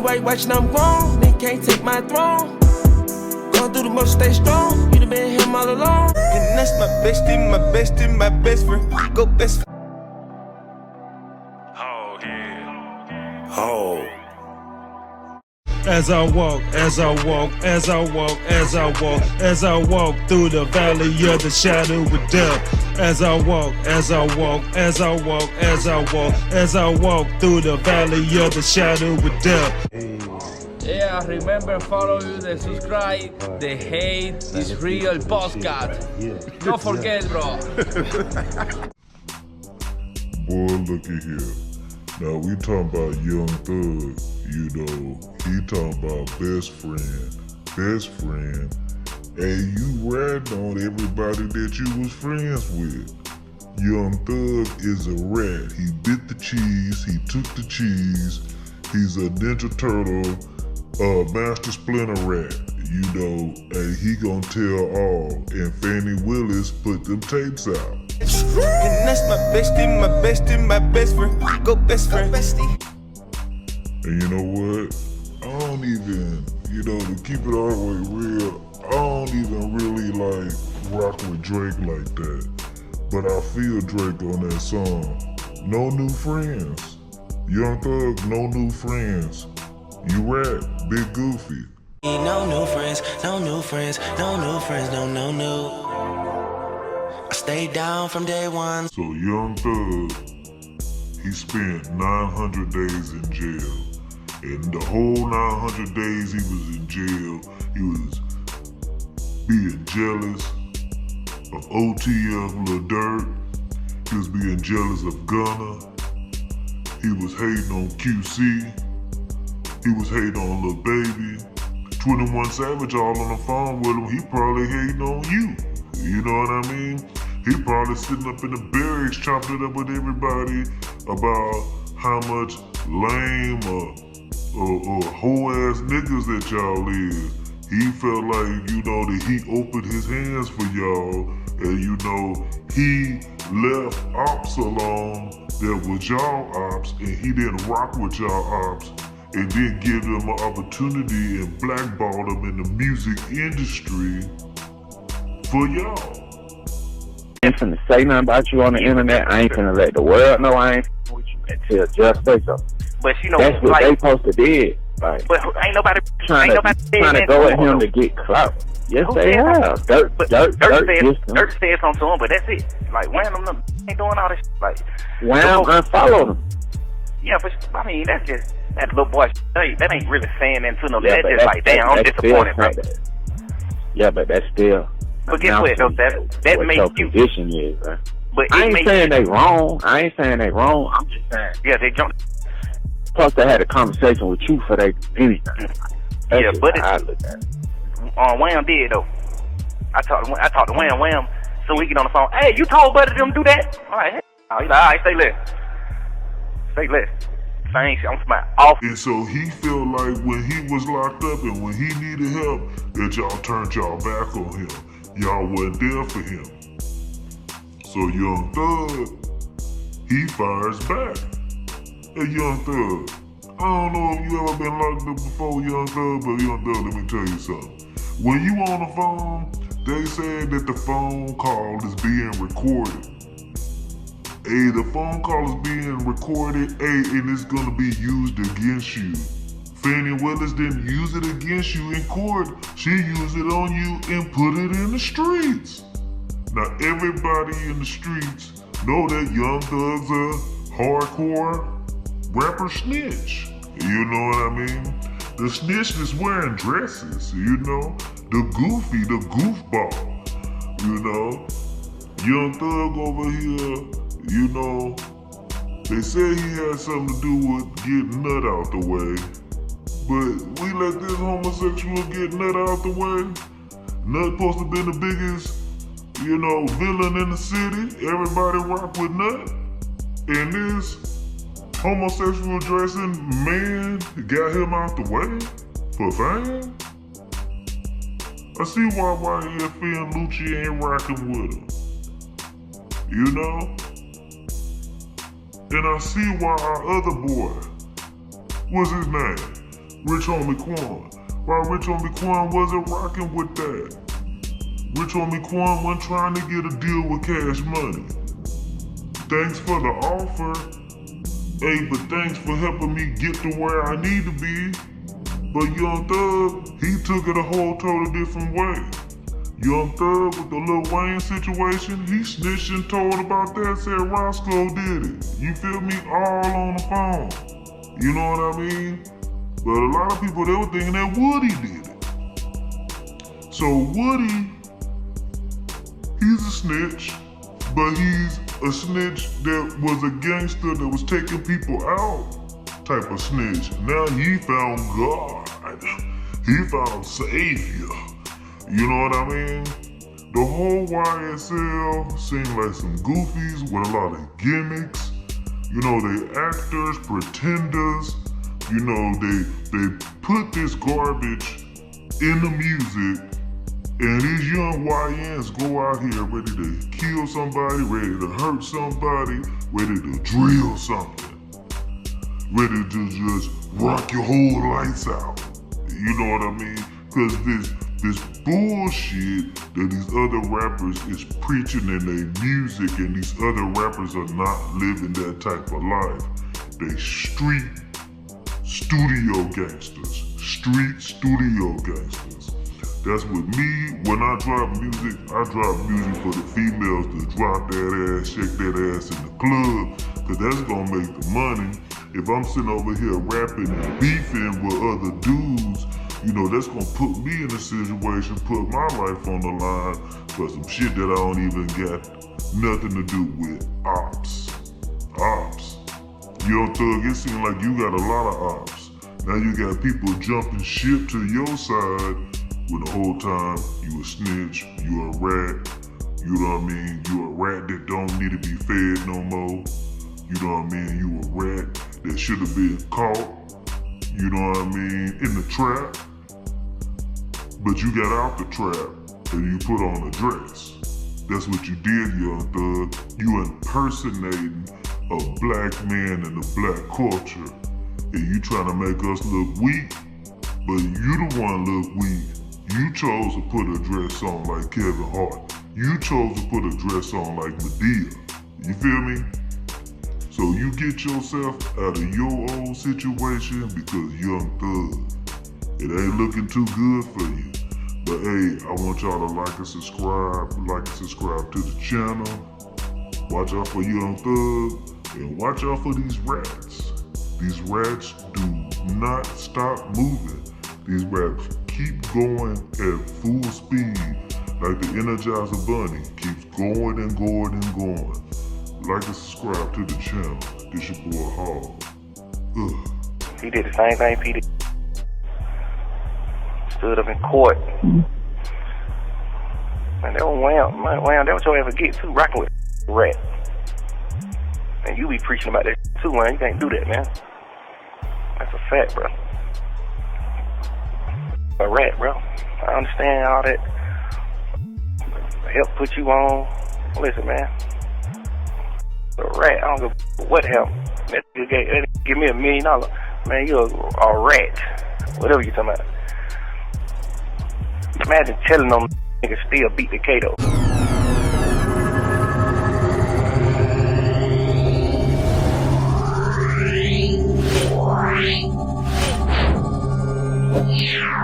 white watching I'm grown, they can't take my throne. Going through the motion, stay strong. You done been him all along. And that's my bestie, my bestie, my best friend. Go best friend. Oh, yeah. Oh. As I walk, as I walk, as I walk, as I walk, as I walk through the valley of the shadow of death. As I walk, as I walk, as I walk, as I walk, as I walk through the valley of the shadow of death. Yeah, remember follow you, the subscribe, the hate is real podcast. Don't forget, bro. Boy, looky here. Now we talking about Young Thug, you know, he talking about best friend. Hey, you ratting on everybody that you was friends with. Young Thug is a rat. He bit the cheese, he took the cheese. He's a Ninja Turtle, Master Splinter rat, you know, and he gonna tell all. And Fannie Willis put them tapes out. And that's my bestie, my bestie, my best friend. Go best friend. And you know what? I don't even, you know, to keep it all the way real, I don't even really like rock with Drake like that. But I feel Drake on that song. No new friends. Young Thug, no new friends. You rap, Big Goofy. No new friends, no new friends, no new friends, no. I stayed down from day one. So Young Thug, he spent 900 days in jail. And the whole 900 days he was in jail, he was being jealous of OTF Lil Durk. He was being jealous of Gunna. He was hating on QC. He was hating on Lil Baby. 21 Savage all on the phone with him. He probably hating on you. You know what I mean? He probably sitting up in the barracks chopping it up with everybody about how much lame or hoe-ass niggas that y'all is. He felt like, you know, that he opened his hands for y'all, and you know, he left ops alone that was y'all ops, and he didn't rock with y'all ops, and didn't give them an opportunity and blackballed them in the music industry for y'all. I ain't finna say nothing about you on the internet. I ain't finna let the world know I ain't with you until just say so. But you know, that's what like, they supposed to did. Like, but ain't nobody trying to go at him to get clout. Yes, they have. Dirt said something to him, but that's it. Like, Wham ain't doing all this. Like, Wham unfollowed him. Yeah, but I mean, that's just that little boy. That ain't really saying that to no. That's just like, damn, I'm disappointed, bro. Yeah, but that's still. But guess what? Though, that makes you. Position is, bro. But I ain't saying they wrong. I'm just saying. Yeah, they jumped. Plus, they had a conversation with you for they anything. Yeah, but I look at it. Wham did though. I talked to Wham, so we get on the phone. Hey, you told Buddy them do that? All right, he's like, all right, stay less. Thanks, I'm smart off. And so he felt like when he was locked up and when he needed help, that y'all turned y'all back on him. Y'all wasn't there for him. So Young Thug, he fires back. Hey, Young Thug, I don't know if you ever been locked up before, Young Thug, but Young Thug, let me tell you something. When you on the phone, they said that the phone call is being recorded. Hey, the phone call is being recorded, hey, and it's gonna be used against you. Fannie Willis didn't use it against you in court. She used it on you and put it in the streets. Now, everybody in the streets know that Young Thug's a hardcore rapper snitch. You know what I mean? The snitch is wearing dresses, you know? The goofy, the goofball, you know? Young Thug over here, you know, they said he had something to do with getting nut out the way. But we let this homosexual get nut out the way. Nut supposed to be the biggest, you know, villain in the city. Everybody rock with Nut. And this homosexual dressing man got him out the way for fame. I see why YFN and Lucci ain't rocking with him. You know? And I see why our other boy, what's his name? Rich Homie Quan. Why Rich Homie Quan wasn't rocking with that? Rich Homie Quan wasn't trying to get a deal with Cash Money. Thanks for the offer. Hey, but thanks for helping me get to where I need to be. But Young Thug, he took it a whole total different way. Young Thug with the Lil Wayne situation, he snitched and told about that, said Roscoe did it. You feel me? All on the phone. You know what I mean? But a lot of people, they were thinking that Woody did it. So Woody, he's a snitch, but he's a snitch that was a gangster that was taking people out type of snitch. Now he found God. He found Savior. You know what I mean? The whole YSL seemed like some goofies with a lot of gimmicks. You know, they actors, pretenders. You know, they put this garbage in the music, and these young YNs go out here ready to kill somebody, ready to hurt somebody, ready to drill something, ready to just rock your whole lights out. You know what I mean? Because this bullshit that these other rappers is preaching in their music, and these other rappers are not living that type of life. They street studio gangsters. Street studio gangsters. That's with me. When I drop music, I drop music for the females to drop that ass, shake that ass in the club, because that's gonna make the money. If I'm sitting over here rapping and beefing with other dudes, you know, that's gonna put me in a situation, put my life on the line for some shit that I don't even got nothing to do with. Ops. Young Thug, it seems like you got a lot of ops. Now you got people jumping ship to your side when the whole time you a snitch, you a rat, you know what I mean? You a rat that don't need to be fed no more. You know what I mean? You a rat that should have been caught, you know what I mean, in the trap. But you got out the trap and you put on a dress. That's what you did, Young Thug. You impersonating a black man in the black culture. And you trying to make us look weak, but you the one look weak. You chose to put a dress on like Kevin Hart. You chose to put a dress on like Madea. You feel me? So you get yourself out of your own situation because Young Thug, it ain't looking too good for you. But hey, I want y'all to like and subscribe to the channel. Watch out for Young Thug and watch out for these rats. These rats do not stop moving. These rats keep going at full speed like the Energizer Bunny keeps going and going and going. Like and subscribe to the channel. This your boy Hog. He did the same thing P did. Stood up in court. Man, that was Wham, that was your ever get too, rocking with a rat. And you be preaching about that too, man. You can't do that, man. That's a fact, bro. A rat, bro. I understand all that help put you on. Listen, man. A rat, I don't give what help. That nigga give me $1 million. Man, you're a rat. Whatever you talking about. Imagine telling them niggas still beat the Kato. Yeah.